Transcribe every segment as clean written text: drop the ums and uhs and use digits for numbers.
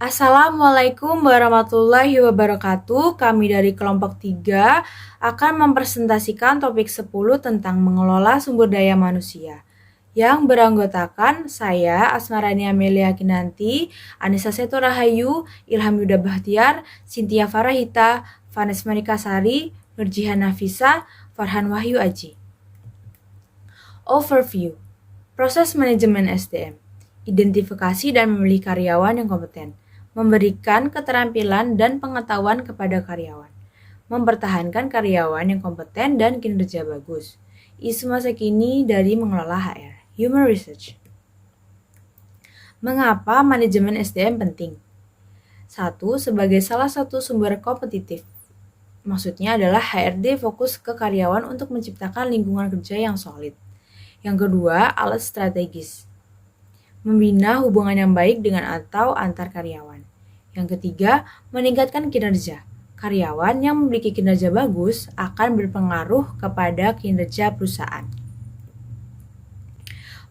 Assalamualaikum warahmatullahi wabarakatuh. Kami dari kelompok 3 akan mempresentasikan topik 10 tentang mengelola sumber daya manusia yang beranggotakan saya, Asmarani Amelia Kinanti, Anissa Seto Rahayu, Ilham Yuda Bahtiar, Cynthia Farahita, Vanes Manika Sari, Nurjihan Nafisa, Farhan Wahyu Aji. Overview. Proses manajemen SDM. Identifikasi dan memilih karyawan yang kompeten. Memberikan keterampilan dan pengetahuan kepada karyawan. Mempertahankan karyawan yang kompeten dan kinerja bagus. Isu masa kini dari mengelola HR. Human Research. Mengapa manajemen SDM penting? 1. Sebagai salah satu sumber kompetitif. Maksudnya adalah HRD fokus ke karyawan untuk menciptakan lingkungan kerja yang solid. Yang kedua, alat strategis. Membina hubungan yang baik dengan atau antar karyawan. Yang ketiga, meningkatkan kinerja. Karyawan yang memiliki kinerja bagus akan berpengaruh kepada kinerja perusahaan.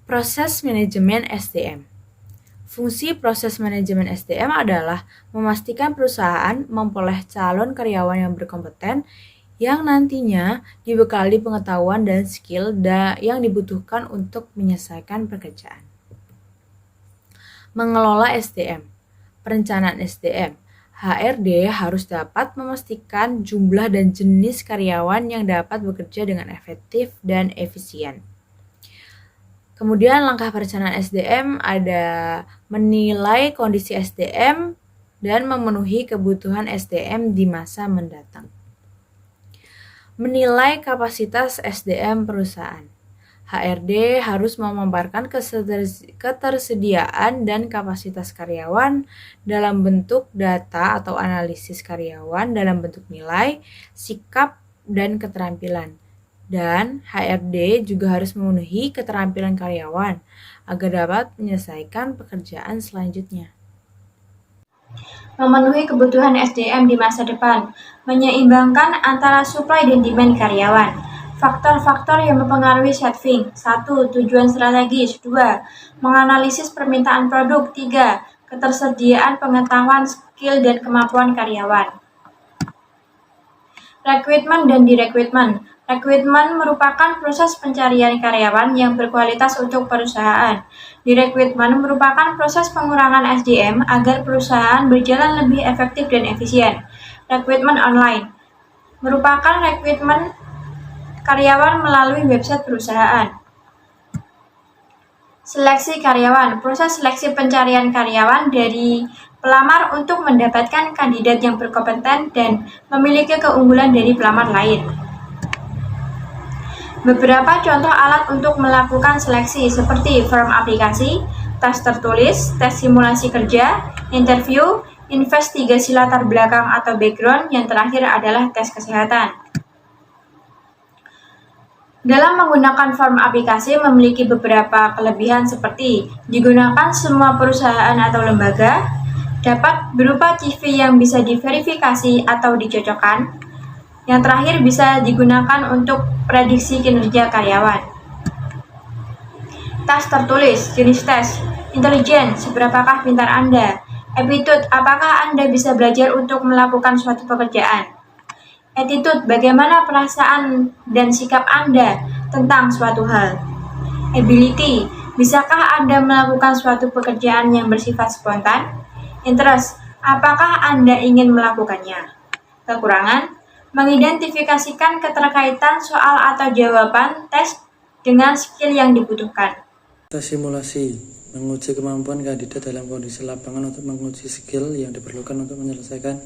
Proses manajemen SDM. Fungsi proses manajemen SDM adalah memastikan perusahaan memperoleh calon karyawan yang berkompeten yang nantinya dibekali pengetahuan dan skill yang dibutuhkan untuk menyelesaikan pekerjaan. Mengelola SDM. Perencanaan SDM. HRD harus dapat memastikan jumlah dan jenis karyawan yang dapat bekerja dengan efektif dan efisien. Kemudian langkah perencanaan SDM ada menilai kondisi SDM dan memenuhi kebutuhan SDM di masa mendatang. Menilai kapasitas SDM perusahaan. HRD harus memaparkan ketersediaan dan kapasitas karyawan dalam bentuk data atau analisis karyawan dalam bentuk nilai, sikap, dan keterampilan. Dan HRD juga harus memenuhi keterampilan karyawan agar dapat menyelesaikan pekerjaan selanjutnya. Memenuhi kebutuhan SDM di masa depan, menyeimbangkan antara supply dan demand karyawan. Faktor-faktor yang mempengaruhi Setfing. 1. Tujuan strategis. 2. Menganalisis permintaan produk. 3. Ketersediaan pengetahuan, skill, dan kemampuan karyawan. Rekrutmen dan direkrutmen. Rekrutmen merupakan proses pencarian karyawan yang berkualitas untuk perusahaan. Direkrutmen merupakan proses pengurangan SDM agar perusahaan berjalan lebih efektif dan efisien. Rekrutmen online merupakan rekrutmen karyawan melalui website perusahaan. Seleksi karyawan, proses seleksi pencarian karyawan dari pelamar untuk mendapatkan kandidat yang berkompeten dan memiliki keunggulan dari pelamar lain. Beberapa contoh alat untuk melakukan seleksi seperti form aplikasi, tes tertulis, tes simulasi kerja, interview, investigasi latar belakang atau background, yang terakhir adalah tes kesehatan. Dalam menggunakan form aplikasi memiliki beberapa kelebihan seperti digunakan semua perusahaan atau lembaga, dapat berupa CV yang bisa diverifikasi atau dicocokkan, yang terakhir bisa digunakan untuk prediksi kinerja karyawan. Tes tertulis, jenis tes, intelijen, seberapakah pintar Anda, aptitude, apakah Anda bisa belajar untuk melakukan suatu pekerjaan, attitude, bagaimana perasaan dan sikap Anda tentang suatu hal, ability, bisakah Anda melakukan suatu pekerjaan yang bersifat spontan, interest, apakah Anda ingin melakukannya, kekurangan, mengidentifikasikan keterkaitan soal atau jawaban tes dengan skill yang dibutuhkan. Tes simulasi menguji kemampuan kandidat dalam kondisi lapangan untuk menguji skill yang diperlukan untuk menyelesaikan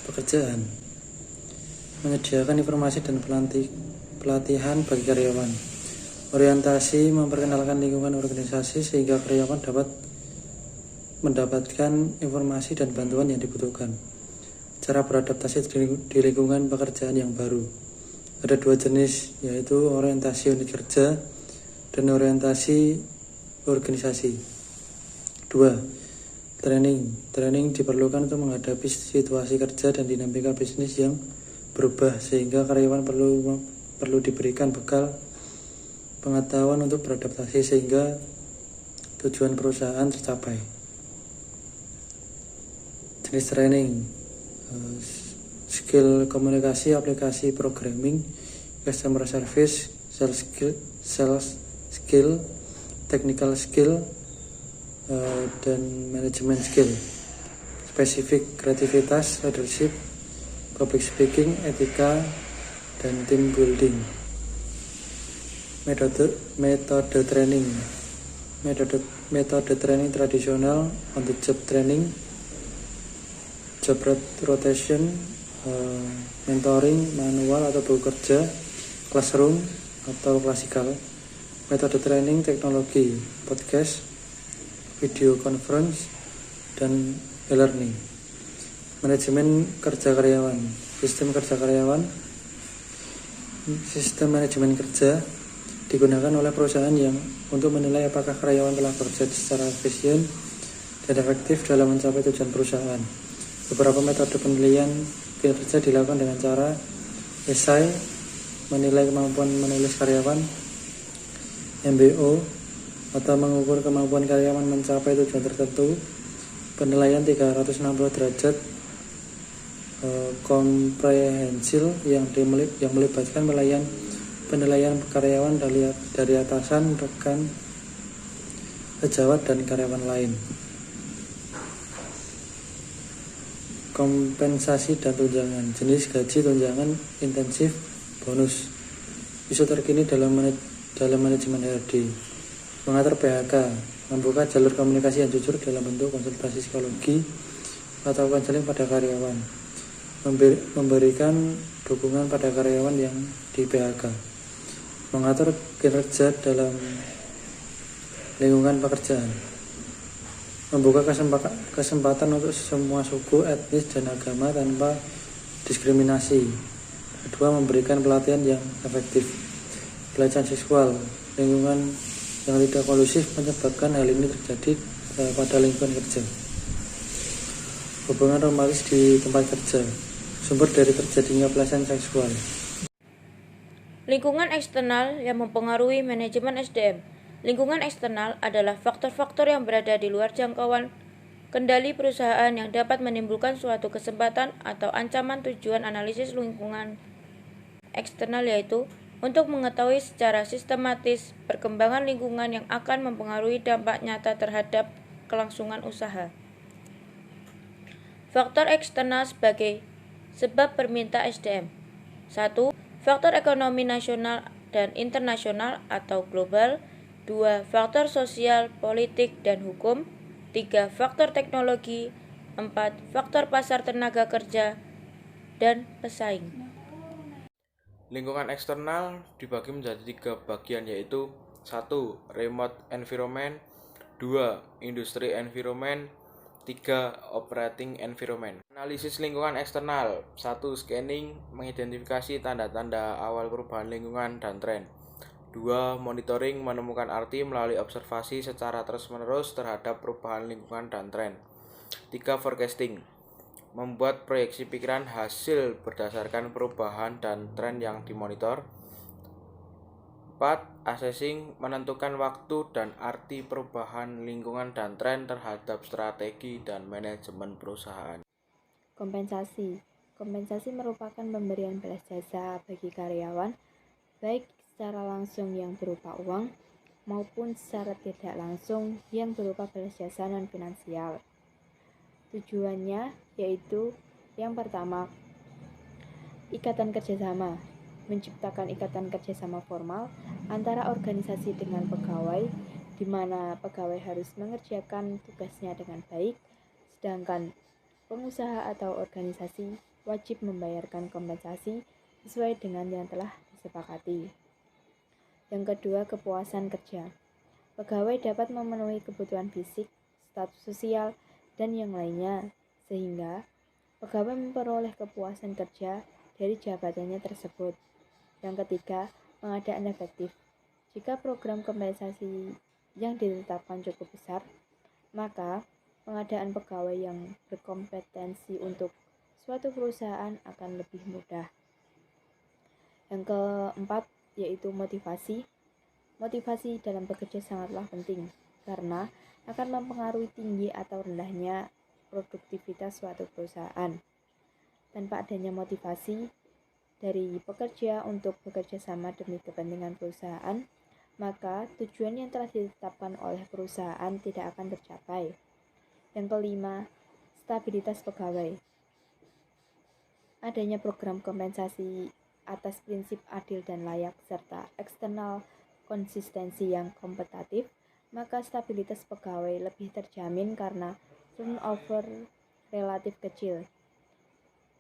pekerjaan. Menyediakan informasi dan pelatihan bagi karyawan. Orientasi memperkenalkan lingkungan organisasi sehingga karyawan dapat mendapatkan informasi dan bantuan yang dibutuhkan. Cara beradaptasi di lingkungan pekerjaan yang baru. Ada dua jenis, yaitu orientasi unit kerja dan orientasi organisasi. 2. Training diperlukan untuk menghadapi situasi kerja dan dinamika bisnis yang berubah, sehingga karyawan perlu diberikan bekal pengetahuan untuk beradaptasi sehingga tujuan perusahaan tercapai. Jenis training, skill komunikasi, aplikasi programming, customer service, sales skill, technical skill, dan management skill. Spesifik, kreativitas, leadership, public speaking, etika, dan team building. Metode training tradisional, on the job training, job rotation, mentoring, manual atau buku kerja, classroom atau klasikal. Metode training teknologi, podcast, video conference, dan e-learning. Manajemen kerja karyawan, sistem manajemen kerja digunakan oleh perusahaan yang untuk menilai apakah karyawan telah bekerja secara efisien dan efektif dalam mencapai tujuan perusahaan. Beberapa metode penilaian kinerja dilakukan dengan cara esai, menilai kemampuan menulis karyawan, MBO, atau mengukur kemampuan karyawan mencapai tujuan tertentu, penilaian 360 derajat, komprehensil yang melibatkan penilaian karyawan dari atasan, rekan, pejabat, dan karyawan lain. Kompensasi dan tunjangan, jenis gaji, tunjangan, intensif, bonus. Isu terkini dalam manajemen HRD. Mengatur PHK, membuka jalur komunikasi yang jujur dalam bentuk konsultasi psikologi atau konseling pada karyawan. Memberikan dukungan pada karyawan yang di PHK. Mengatur kinerja dalam lingkungan pekerjaan. Membuka kesempatan untuk semua suku, etnis, dan agama tanpa diskriminasi. Kedua, memberikan pelatihan yang efektif. Pelecehan seksual, lingkungan yang tidak kondusif menyebabkan hal ini terjadi pada lingkungan kerja. Hubungan romantis di tempat kerja, sumber dari terjadinya pelecehan seksual. Lingkungan eksternal yang mempengaruhi manajemen SDM. Lingkungan eksternal adalah faktor-faktor yang berada di luar jangkauan kendali perusahaan yang dapat menimbulkan suatu kesempatan atau ancaman. Tujuan analisis lingkungan eksternal yaitu untuk mengetahui secara sistematis perkembangan lingkungan yang akan mempengaruhi dampak nyata terhadap kelangsungan usaha. Faktor eksternal sebagai sebab perminta SDM. 1. Faktor ekonomi nasional dan internasional atau global. 2. Faktor sosial, politik, dan hukum. 3. Faktor teknologi. 4. Faktor pasar tenaga kerja dan pesaing. Lingkungan eksternal dibagi menjadi 3 bagian yaitu 1. Remote environment, 2. Industry environment, 3. Operating environment. Analisis lingkungan eksternal. 1. Scanning, mengidentifikasi tanda-tanda awal perubahan lingkungan dan tren. 2. Monitoring, menemukan arti melalui observasi secara terus-menerus terhadap perubahan lingkungan dan tren. 3. Forecasting, membuat proyeksi pikiran hasil berdasarkan perubahan dan tren yang dimonitor. 4. Assessing, menentukan waktu dan arti perubahan lingkungan dan tren terhadap strategi dan manajemen perusahaan. Kompensasi. Kompensasi merupakan pemberian balas jasa bagi karyawan, baik secara langsung yang berupa uang, maupun secara tidak langsung yang berupa balas jasa non-finansial. Tujuannya yaitu yang pertama, ikatan kerjasama, menciptakan ikatan kerjasama formal antara organisasi dengan pegawai, di mana pegawai harus mengerjakan tugasnya dengan baik, sedangkan pengusaha atau organisasi wajib membayarkan kompensasi sesuai dengan yang telah disepakati. Yang kedua, kepuasan kerja. Pegawai dapat memenuhi kebutuhan fisik, status sosial, dan yang lainnya, sehingga pegawai memperoleh kepuasan kerja dari jabatannya tersebut. Yang ketiga, pengadaan efektif. Jika program kompensasi yang ditetapkan cukup besar, maka pengadaan pegawai yang berkompetensi untuk suatu perusahaan akan lebih mudah. Yang keempat, yaitu motivasi. Motivasi dalam bekerja sangatlah penting, karena akan mempengaruhi tinggi atau rendahnya produktivitas suatu perusahaan. Tanpa adanya motivasi dari pekerja untuk bekerja sama demi kepentingan perusahaan, maka tujuan yang telah ditetapkan oleh perusahaan tidak akan tercapai. Yang kelima, stabilitas pegawai. Adanya program kompensasi atas prinsip adil dan layak serta eksternal konsistensi yang kompetitif, maka stabilitas pegawai lebih terjamin karena turnover relatif kecil.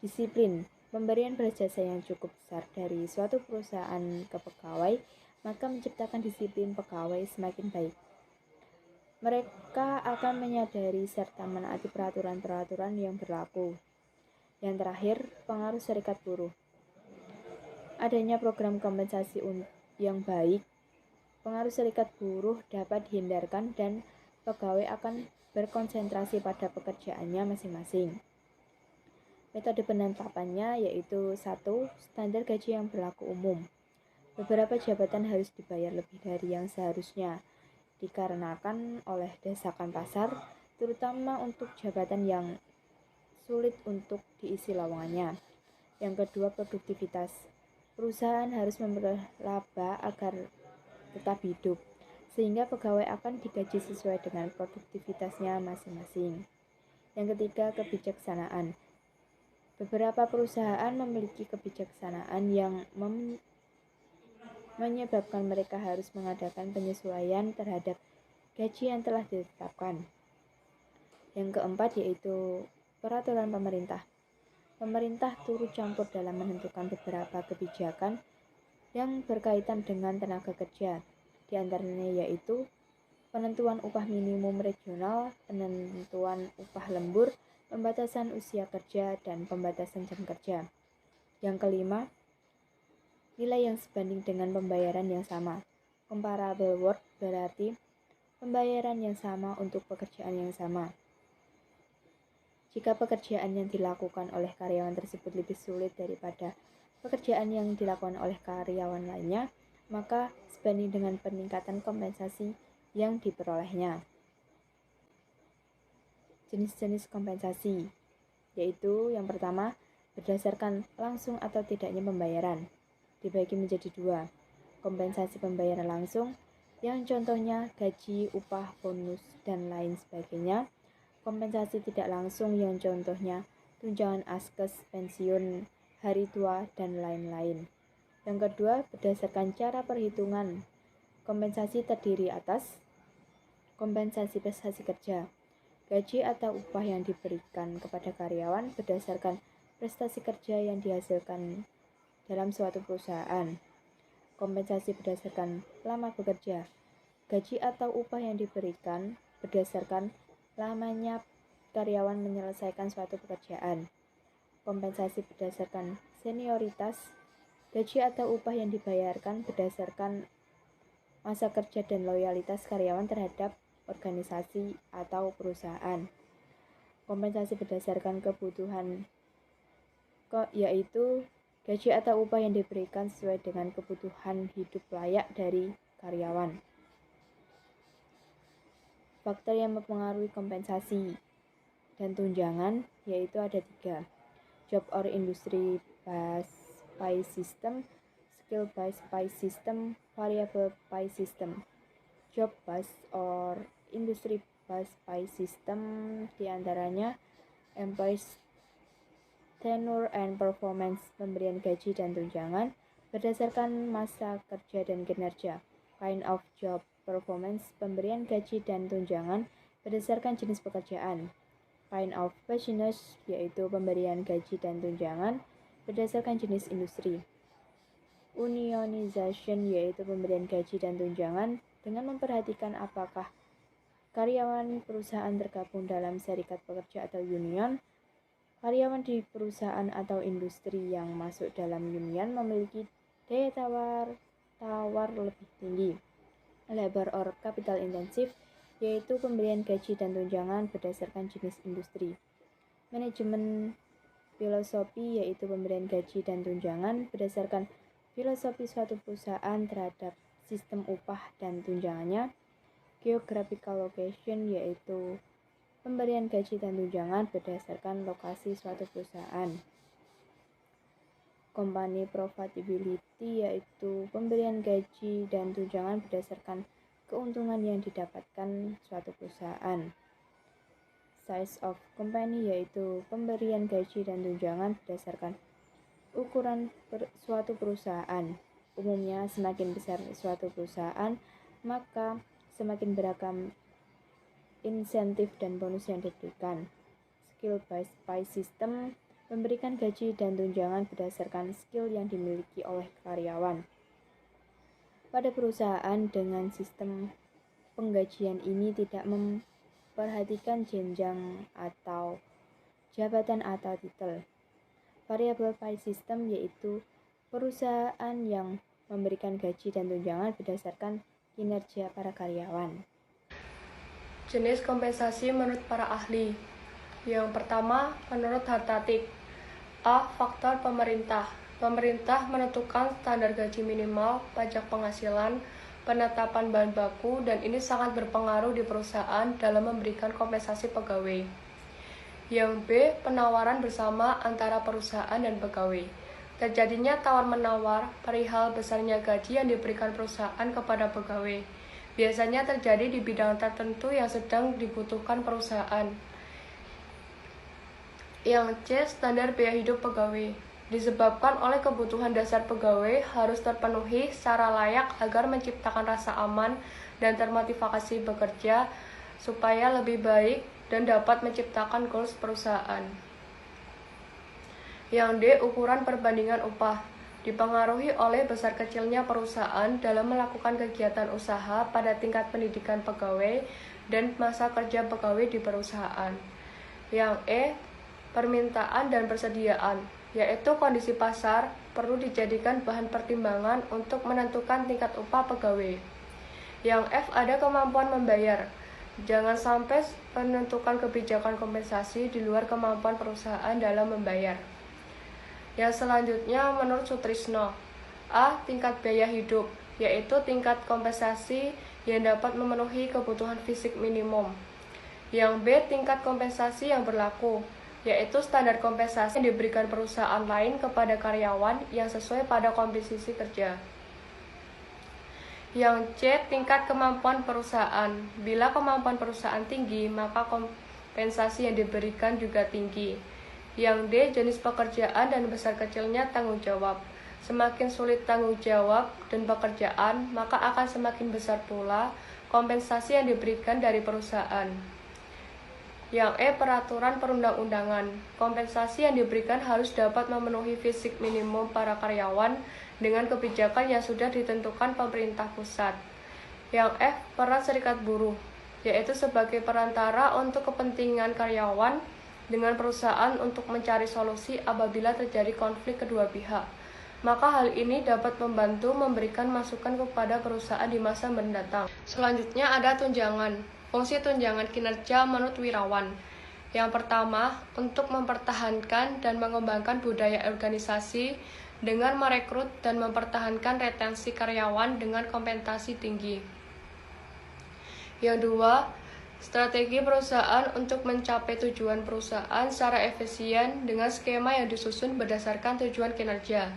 Disiplin. Pemberian belas jasa yang cukup besar dari suatu perusahaan ke pegawai, maka menciptakan disiplin pegawai semakin baik. Mereka akan menyadari serta menaati peraturan-peraturan yang berlaku. Yang terakhir, pengaruh serikat buruh. Adanya program kompensasi yang baik, pengaruh serikat buruh dapat dihindarkan dan pegawai akan berkonsentrasi pada pekerjaannya masing-masing. Metode penetapannya yaitu 1. Standar gaji yang berlaku umum. Beberapa jabatan harus dibayar lebih dari yang seharusnya, dikarenakan oleh desakan pasar, terutama untuk jabatan yang sulit untuk diisi lowongannya. Yang kedua, produktivitas. Perusahaan harus memperlaba agar tetap hidup, sehingga pegawai akan digaji sesuai dengan produktivitasnya masing-masing. Yang ketiga, kebijaksanaan. Beberapa perusahaan memiliki kebijaksanaan yang menyebabkan mereka harus mengadakan penyesuaian terhadap gaji yang telah ditetapkan. Yang keempat yaitu peraturan pemerintah. Pemerintah turut campur dalam menentukan beberapa kebijakan yang berkaitan dengan tenaga kerja, di antaranya yaitu penentuan upah minimum regional, penentuan upah lembur, pembatasan usia kerja, dan pembatasan jam kerja. Yang kelima, nilai yang sebanding dengan pembayaran yang sama. Comparable work berarti pembayaran yang sama untuk pekerjaan yang sama. Jika pekerjaan yang dilakukan oleh karyawan tersebut lebih sulit daripada pekerjaan yang dilakukan oleh karyawan lainnya, maka sebanding dengan peningkatan kompensasi yang diperolehnya. Jenis-jenis kompensasi, yaitu yang pertama, berdasarkan langsung atau tidaknya pembayaran, dibagi menjadi 2. Kompensasi pembayaran langsung, yang contohnya gaji, upah, bonus, dan lain sebagainya. Kompensasi tidak langsung yang contohnya tunjangan askes, pensiun, hari tua, dan lain-lain. Yang kedua, berdasarkan cara perhitungan. Kompensasi terdiri atas kompensasi prestasi kerja. Gaji atau upah yang diberikan kepada karyawan berdasarkan prestasi kerja yang dihasilkan dalam suatu perusahaan. Kompensasi berdasarkan lama bekerja. Gaji atau upah yang diberikan berdasarkan lamanya karyawan menyelesaikan suatu pekerjaan. Kompensasi berdasarkan senioritas. Gaji atau upah yang dibayarkan berdasarkan masa kerja dan loyalitas karyawan terhadap organisasi atau perusahaan. Kompensasi berdasarkan kebutuhan yaitu gaji atau upah yang diberikan sesuai dengan kebutuhan hidup layak dari karyawan. Faktor yang mempengaruhi kompensasi dan tunjangan yaitu ada 3. Job or industry based pay system, skill based pay system, variable pay system. Job based or industry based pay system diantaranya employees tenure and performance, pemberian gaji dan tunjangan berdasarkan masa kerja dan kinerja. Kind of job performance, pemberian gaji dan tunjangan berdasarkan jenis pekerjaan. Kind of business, yaitu pemberian gaji dan tunjangan berdasarkan jenis industri. Unionization, yaitu pemberian gaji dan tunjangan dengan memperhatikan apakah karyawan perusahaan tergabung dalam serikat pekerja atau union. Karyawan di perusahaan atau industri yang masuk dalam union memiliki daya tawar lebih tinggi. Labor or capital intensive, yaitu pemberian gaji dan tunjangan berdasarkan jenis industri. Manajemen filosofi, yaitu pemberian gaji dan tunjangan berdasarkan filosofi suatu perusahaan terhadap sistem upah dan tunjangannya. Geographical location, yaitu pemberian gaji dan tunjangan berdasarkan lokasi suatu perusahaan. Company profitability yaitu pemberian gaji dan tunjangan berdasarkan keuntungan yang didapatkan suatu perusahaan. Size of company yaitu pemberian gaji dan tunjangan berdasarkan ukuran suatu perusahaan. Umumnya semakin besar suatu perusahaan, maka semakin beragam insentif dan bonus yang diberikan. Skill based pay system memberikan gaji dan tunjangan berdasarkan skill yang dimiliki oleh karyawan. Pada perusahaan dengan sistem penggajian ini tidak memperhatikan jenjang atau jabatan atau titel. Variable pay system yaitu perusahaan yang memberikan gaji dan tunjangan berdasarkan kinerja para karyawan. Jenis kompensasi menurut para ahli. Yang pertama, menurut Hartatik. A. Faktor pemerintah. Pemerintah menentukan standar gaji minimal, pajak penghasilan, penetapan bahan baku, dan ini sangat berpengaruh di perusahaan dalam memberikan kompensasi pegawai. Yang B. Penawaran bersama antara perusahaan dan pegawai. Terjadinya tawar-menawar perihal besarnya gaji yang diberikan perusahaan kepada pegawai. Biasanya terjadi di bidang tertentu yang sedang dibutuhkan perusahaan. Yang C. Standar biaya hidup pegawai. Disebabkan oleh kebutuhan dasar pegawai harus terpenuhi secara layak agar menciptakan rasa aman dan termotivasi bekerja supaya lebih baik dan dapat menciptakan goals perusahaan. Yang D. Ukuran perbandingan upah. Dipengaruhi oleh besar kecilnya perusahaan dalam melakukan kegiatan usaha pada tingkat pendidikan pegawai dan masa kerja pegawai di perusahaan. Yang E. Permintaan dan persediaan, yaitu kondisi pasar perlu dijadikan bahan pertimbangan untuk menentukan tingkat upah pegawai. Yang F. Ada kemampuan membayar. Jangan sampai menentukan kebijakan kompensasi di luar kemampuan perusahaan dalam membayar. Yang selanjutnya menurut Sutrisno. A. Tingkat biaya hidup, yaitu tingkat kompensasi yang dapat memenuhi kebutuhan fisik minimum. Yang B. Tingkat kompensasi yang berlaku, yaitu standar kompensasi yang diberikan perusahaan lain kepada karyawan yang sesuai pada komposisi kerja. Yang C. Tingkat kemampuan perusahaan. Bila kemampuan perusahaan tinggi, maka kompensasi yang diberikan juga tinggi. Yang D. Jenis pekerjaan dan besar kecilnya tanggung jawab. Semakin sulit tanggung jawab dan pekerjaan, maka akan semakin besar pula kompensasi yang diberikan dari perusahaan. Yang E. Peraturan perundang-undangan. Kompensasi yang diberikan harus dapat memenuhi fisik minimum para karyawan dengan kebijakan yang sudah ditentukan pemerintah pusat. Yang F. Peran serikat buruh, yaitu sebagai perantara untuk kepentingan karyawan dengan perusahaan untuk mencari solusi apabila terjadi konflik kedua pihak. Maka hal ini dapat membantu memberikan masukan kepada perusahaan di masa mendatang. Selanjutnya ada tunjangan. Fungsi tunjangan kinerja menurut Wirawan. Yang pertama, untuk mempertahankan dan mengembangkan budaya organisasi dengan merekrut dan mempertahankan retensi karyawan dengan kompensasi tinggi. Yang dua, strategi perusahaan untuk mencapai tujuan perusahaan secara efisien dengan skema yang disusun berdasarkan tujuan kinerja.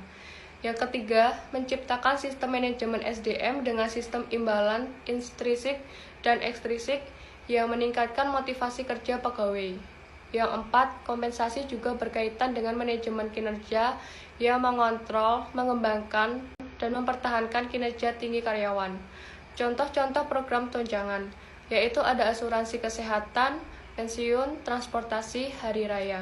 Yang ketiga, menciptakan sistem manajemen SDM dengan sistem imbalan intrinsik dan ekstrinsik yang meningkatkan motivasi kerja pegawai. Yang empat, kompensasi juga berkaitan dengan manajemen kinerja yang mengontrol, mengembangkan, dan mempertahankan kinerja tinggi karyawan. Contoh-contoh program tunjangan, yaitu ada asuransi kesehatan, pensiun, transportasi, hari raya.